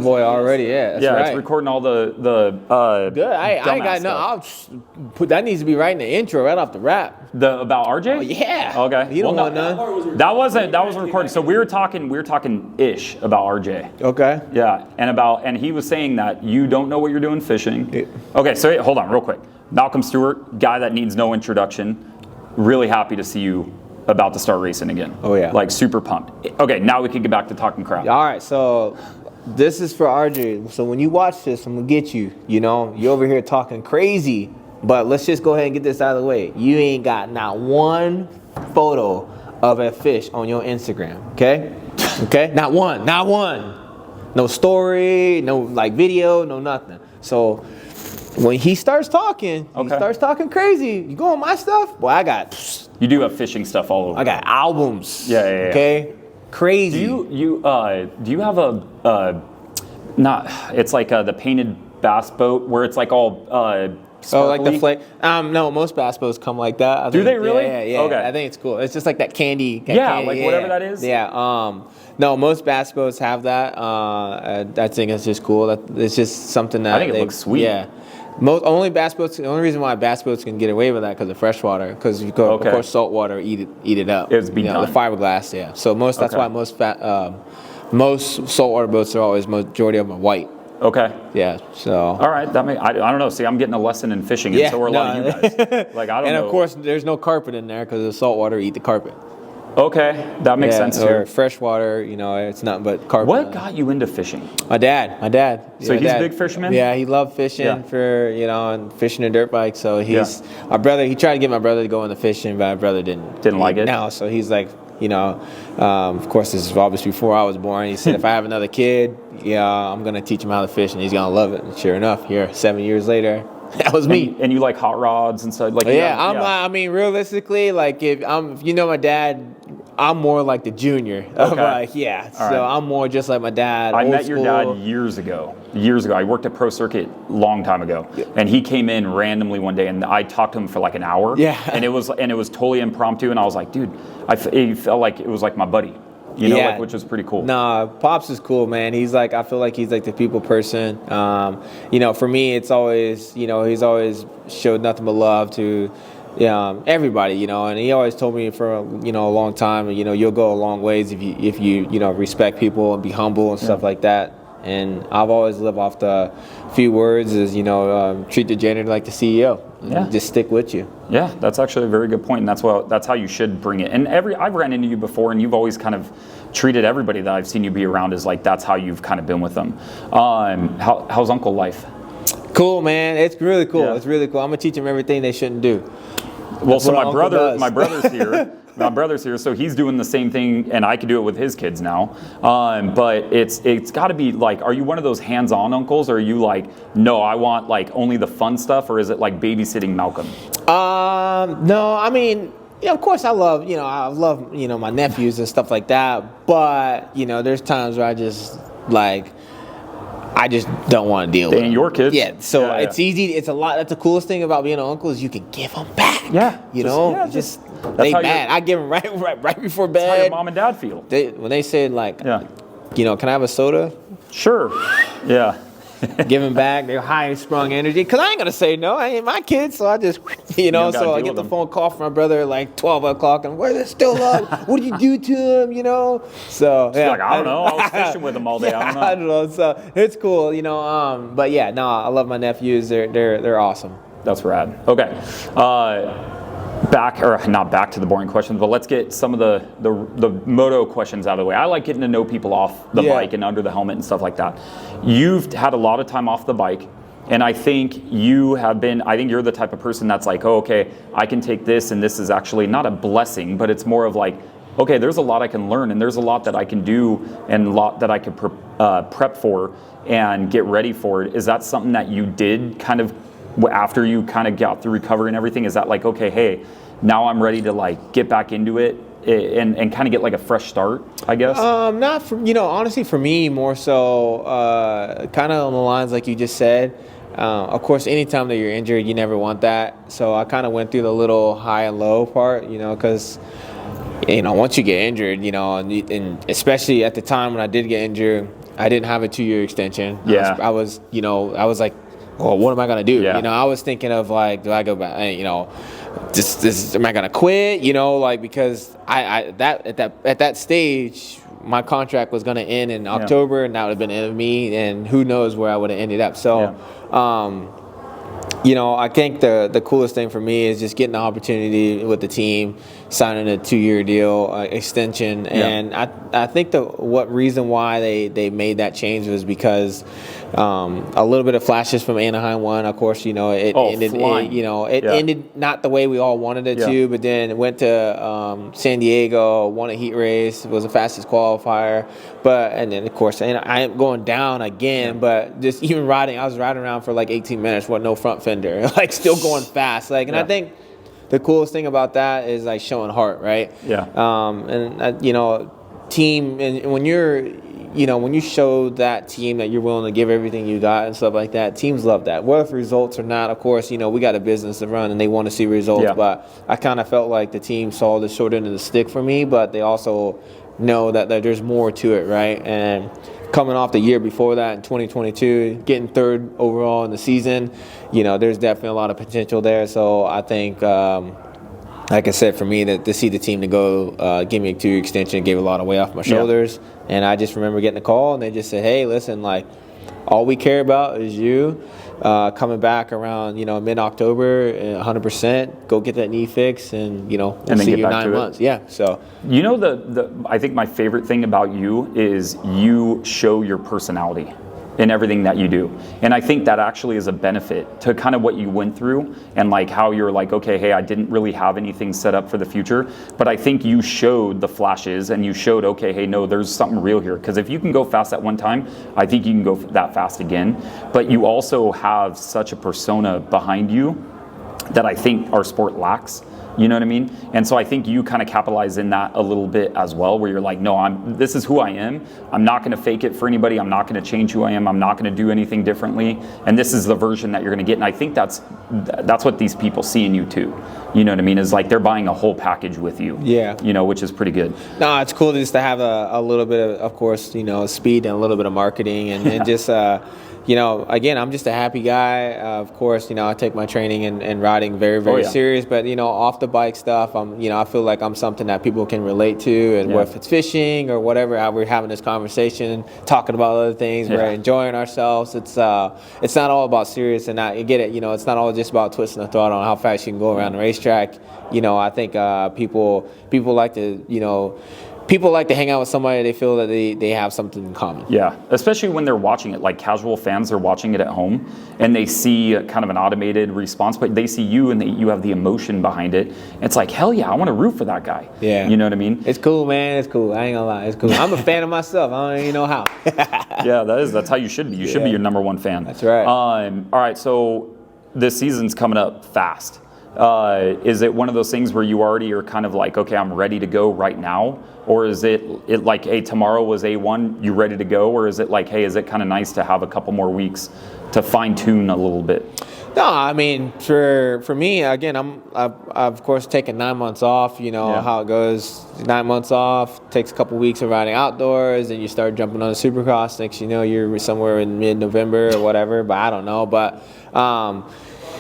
boy already, yeah. That's right. It's recording all the good. I ain't got no. I'll put that needs to be right in the intro, right off the rap. About RJ? Oh, yeah. Okay. You don't want none. That wasn't recording. So we were talking ish about RJ. Okay. Yeah, and he was saying that you don't know what you're doing fishing. Yeah. Okay, so hold on real quick. Malcom Stewart, guy that needs no introduction. Really happy to see you about to start racing again. Oh yeah. Like super pumped. Okay, now we can get back to talking crap. All right, so this is for RJ. So when you watch this, I'm gonna get you. You know, you're over here talking crazy, but let's just go ahead and get this out of the way. You ain't got not one photo of a fish on your Instagram, okay? Okay, not one. No story, no like video, no nothing. So when he starts talking, crazy. You go on my stuff, boy. You do have fishing stuff all over. I got albums. Yeah. Okay, crazy. Do you have it's like the painted bass boat where it's like all sparkly? Like the flake? No, most bass boats come like that. Do they really? Yeah. Okay. I think it's cool. It's just like that candy. Whatever that is. Yeah. No, most bass boats have that. I think it's just cool. It's just something that I think it looks sweet. Yeah. The only reason why bass boats can get away with that because of freshwater. Because if you go, of course, saltwater eat it up. It's been done. The fiberglass. Yeah. So that's why most saltwater boats are always majority of them are white. Okay. Yeah. So. All right. I don't know. See, I'm getting a lesson in fishing, and so are a lot of you guys. Like I don't know. And of course, there's no carpet in there because the saltwater eat the carpet. Okay, that makes sense here. Freshwater, it's nothing but carpet. What got you into fishing? My dad. So he's a big fisherman? Yeah, he loved fishing and fishing a dirt bike. So my brother, he tried to get my brother to go into fishing, but my brother didn't like it? No, so he's like, of course, this is obviously before I was born. He said, if I have another kid, I'm going to teach him how to fish, and he's going to love it. And sure enough, here, 7 years later, that was me. And you like hot rods and stuff? Like, I mean, realistically, like, if my dad, I'm more like the junior. Okay. So I'm more just like my dad. I met your dad years ago. I worked at Pro Circuit a long time ago, and he came in randomly one day, and I talked to him for like an hour. Yeah. And it was totally impromptu, and I was like, dude, it felt like it was like my buddy. Which was pretty cool. Nah, Pops is cool, man. I feel like he's like the people person. For me, it's always, he's always showed nothing but love to everybody, and he always told me for a long time, you'll go a long ways if you respect people and be humble and stuff like that. And I've always lived off the few words is, treat the janitor like the CEO. Yeah. Just stick with you. Yeah, that's actually a very good point, and that's how you should bring it. And I've ran into you before, and you've always kind of treated everybody that I've seen you be around as like that's how you've kind of been with them. How's Uncle life? Cool, man. It's really cool. Yeah. It's really cool. I'm gonna teach them everything they shouldn't do. Well, so my brother's here. My brother's here, so he's doing the same thing, and I could do it with his kids now. But it's got to be like, are you one of those hands-on uncles, or are you like, no, I want like only the fun stuff, or is it like babysitting Malcom? No, I mean, of course I love my nephews and stuff like that. But there's times where I just don't want to deal with them. And your kids. Yeah, so it's easy. It's a lot. That's the coolest thing about being an uncle is you can give them back. Yeah. They mad. I give them right before bed. That's how your mom and dad feel. When they say can I have a soda? Sure. Yeah. Give them back. They're high sprung energy. Because I ain't going to say no. I ain't my kids. So I just, so I get the phone call from my brother like 12 o'clock. And where they still up? What did you do to him, So, yeah. Like, I don't know. I was fishing with them all day. I don't know. So, it's cool, But, I love my nephews. They're awesome. That's rad. Okay. Not back to the boring questions, but let's get some of the moto questions out of the way. I like getting to know people off the bike and under the helmet and stuff like that. You've had a lot of time off the bike, and I think you're the type of person that's like, oh, okay, I can take this, and this is actually not a blessing, but it's more of like, okay, there's a lot I can learn, and there's a lot that I can do, and a lot that I could prep for and get ready for. Is that something that you did kind of after you kind of got through recovery and everything? Is that like, okay, hey, now I'm ready to like get back into it and kind of get like a fresh start, I guess? Not for, honestly for me more so kind of on the lines like you just said. Of course, anytime that you're injured, you never want that. So I kind of went through the little high and low part, because once you get injured, and especially at the time when I did get injured, I didn't have a 2-year extension. Yeah. I was like, well, what am I gonna do? Yeah. I was thinking of like, do I go back? Am I gonna quit? Because at that stage, my contract was gonna end in October, and that would have been the end of me, and who knows where I would have ended up. So, I think the coolest thing for me is just getting the opportunity with the team, signing a 2-year deal extension, and I think what reason why they made that change was because a little bit of flashes from Anaheim 1, of course, it ended not the way we all wanted it to, but then it went to San Diego, won a heat race, was the fastest qualifier, and then of course I am going down again, but just even I was riding around for like 18 minutes with no front fender, like still going fast, and I think the coolest thing about that is like showing heart, right? Team, and when you show that team that you're willing to give everything you got and stuff like that, teams love that. Whether results or not, of course, we got a business to run and they want to see results. But I kind of felt like the team saw the short end of the stick for me, but they also know that there's more to it, right? And coming off the year before that in 2022, getting 3rd overall in the season, there's definitely a lot of potential there. So I think, like I said, for me to see the team to go give me a 2-year extension gave a lot of weight off my shoulders. And I just remember getting a call, and they just said, hey, listen, like, all we care about is you coming back around, mid-October, 100%. Go get that knee fixed, and, we'll see you in 9 months. Yeah, so. I think my favorite thing about you is you show your personality in everything that you do. And I think that actually is a benefit to kind of what you went through and like how you're like, okay, hey, I didn't really have anything set up for the future, but I think you showed the flashes and you showed, okay, hey, no, there's something real here. Because if you can go fast at one time, I think you can go that fast again. But you also have such a persona behind you that I think our sport lacks. You know what I mean? And so I think you kind of capitalize in that a little bit as well, where you're like, no, this is who I am. I'm not going to fake it for anybody. I'm not going to change who I am. I'm not going to do anything differently. And this is the version that you're going to get. And I think that's what these people see in you too. You know what I mean? Is like they're buying a whole package with you. Yeah. Which is pretty good. No, it's cool just to have a little bit of course, speed and a little bit of marketing and just. Again, I'm just a happy guy. Of course, I take my training and riding very, very serious. But, off the bike stuff, I feel like I'm something that people can relate to. And if it's fishing or whatever, how we're having this conversation, talking about other things, we're enjoying ourselves. It's not all about serious. And I get it. It's not all just about twisting the throttle on how fast you can go around the racetrack. I think people like to, people like to hang out with somebody they feel that they have something in common. Yeah, especially when they're watching it. Like casual fans are watching it at home and they see kind of an automated response, but they see you and you have the emotion behind it. It's like, hell yeah, I want to root for that guy. Yeah. You know what I mean? It's cool, man. It's cool. I ain't gonna lie. It's cool. I'm a fan of myself. I don't even know how. Yeah, that's how you should be. You should be your number one fan. That's right. All right, so this season's coming up fast. Is it one of those things where you already are kind of like, okay, I'm ready to go right now? Or is it like, hey, tomorrow was A1, you ready to go? Or is it like, hey, is it kind of nice to have a couple more weeks to fine tune a little bit? No, I mean, for me, again, I've of course taken 9 months off. How it goes. 9 months off, takes a couple weeks of riding outdoors, and you start jumping on the Supercross. Next, you're somewhere in mid-November or whatever. But I don't know. But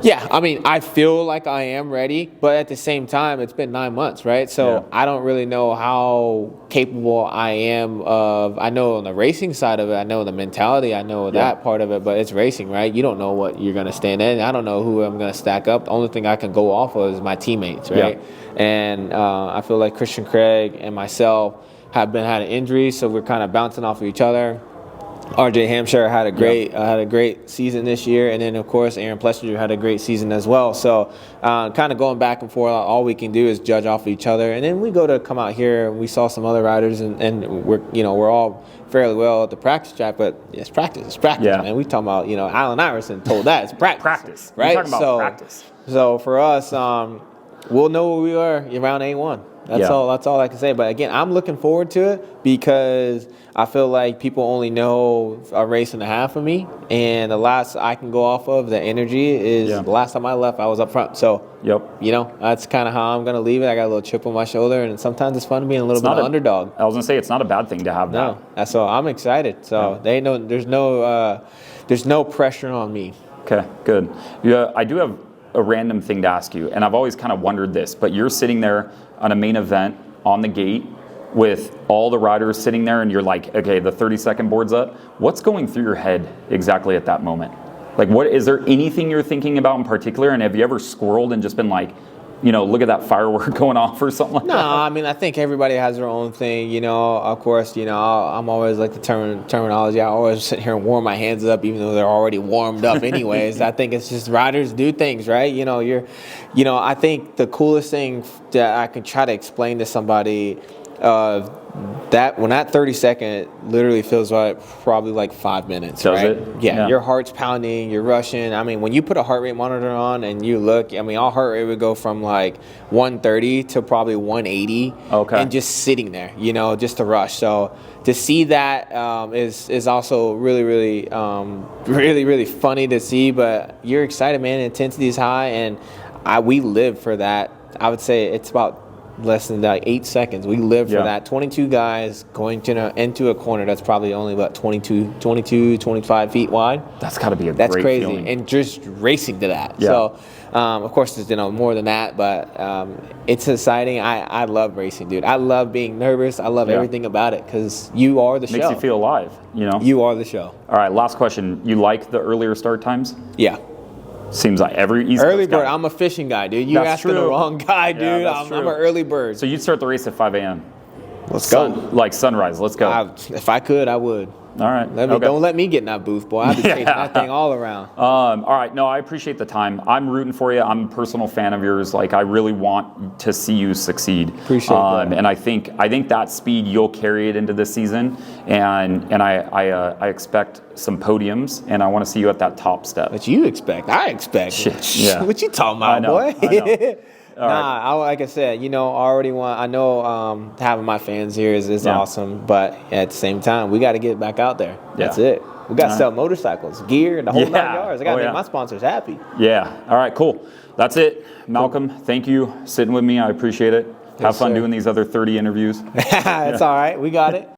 yeah, I mean, I feel like I am ready, but at the same time, it's been 9 months, right? So I don't really know how capable I am of. I know on the racing side of it, I know the mentality, I know that part of it, but it's racing, right? You don't know what you're going to stand in. I don't know who I'm going to stack up. The only thing I can go off of is my teammates, right? Yeah. And I feel like Christian Craig and myself have had an injury, so we're kind of bouncing off of each other. RJ Hampshire had a great season this year, and then of course Aaron Plessinger had a great season as well. So kind of going back and forth, all we can do is judge off of each other, and then we go to come out here and we saw some other riders, and we're all fairly well at the practice track, but it's practice, man. We talking about Allen Iverson told that it's practice, right? We're talking about practice. So for us, we'll know where we are around A1. That's all I can say. But again, I'm looking forward to it because I feel like people only know a race and a half of me, and the last I can go off of the energy is the last time I left, I was up front. So, you know, that's kind of how I'm gonna leave it. I got a little chip on my shoulder, and sometimes it's fun being a little bit of an underdog. I was gonna say it's not a bad thing to have that. No, that's all. I'm excited. So they know there's no pressure on me. Okay, good. Yeah, I do have a random thing to ask you, and I've always kind of wondered this, but you're sitting there on a main event on the gate with all the riders sitting there, and you're like, okay, the 30-second board's up. What's going through your head exactly at that moment? Like, what is there anything you're thinking about in particular, and have you ever squirreled and just been like, you know, look at that firework going off or something like that? No, I mean, I think everybody has their own thing, you know. Of course, you know, I'm always like the terminology. I always sit here and warm my hands up, even though they're already warmed up anyways. I think it's just riders do things, right? You know, I think the coolest thing that I can try to explain to somebody, that when that 30-second literally feels like probably like 5 minutes. Does right? it? Yeah, your heart's pounding, you're rushing. I mean, when you put a heart rate monitor on and you look, I mean, our heart rate would go from like 130 to probably 180, and just sitting there, you know, just to rush. So to see that is also really, really, really funny to see. But you're excited, man. Intensity is high, and we live for that. I would say it's about less than like 8 seconds. We live for that. 22 guys going into a corner that's probably only about 25 feet wide. That's got to be That's great crazy. feeling. And just racing to that. So, of course, there's, you know, more than that, but it's exciting. I love racing, dude. I love being nervous. I love everything about it because you are the show. Makes you feel alive, you know? You are the show. All right, last question. You like the earlier start times? Yeah. Seems like every East early Coast bird. guy. I'm a fishing guy, dude. You asking the wrong guy, dude. I'm an early bird. So you'd start the race at 5 a.m. Let's go. Like sunrise. Let's go. If I could, I would. All right. Don't let me get in that booth, boy. I'd be chasing that thing all around. All right. No, I appreciate the time. I'm rooting for you. I'm a personal fan of yours. Like, I really want to see you succeed. Appreciate that. And I think that speed, you'll carry it into this season. And I expect some podiums, and I want to see you at that top step. What you expect? I expect. Yeah. What you talking about, boy? I know. Like I said, you know, I know having my fans here is awesome, but at the same time, we got to get back out there. That's it. We got to sell motorcycles, gear, the whole 9 yards. I got to make my sponsors happy. Yeah. All right, cool. That's it. Malcolm, thank you sitting with me. I appreciate it. Have fun doing these other 30 interviews. It's all right. We got it.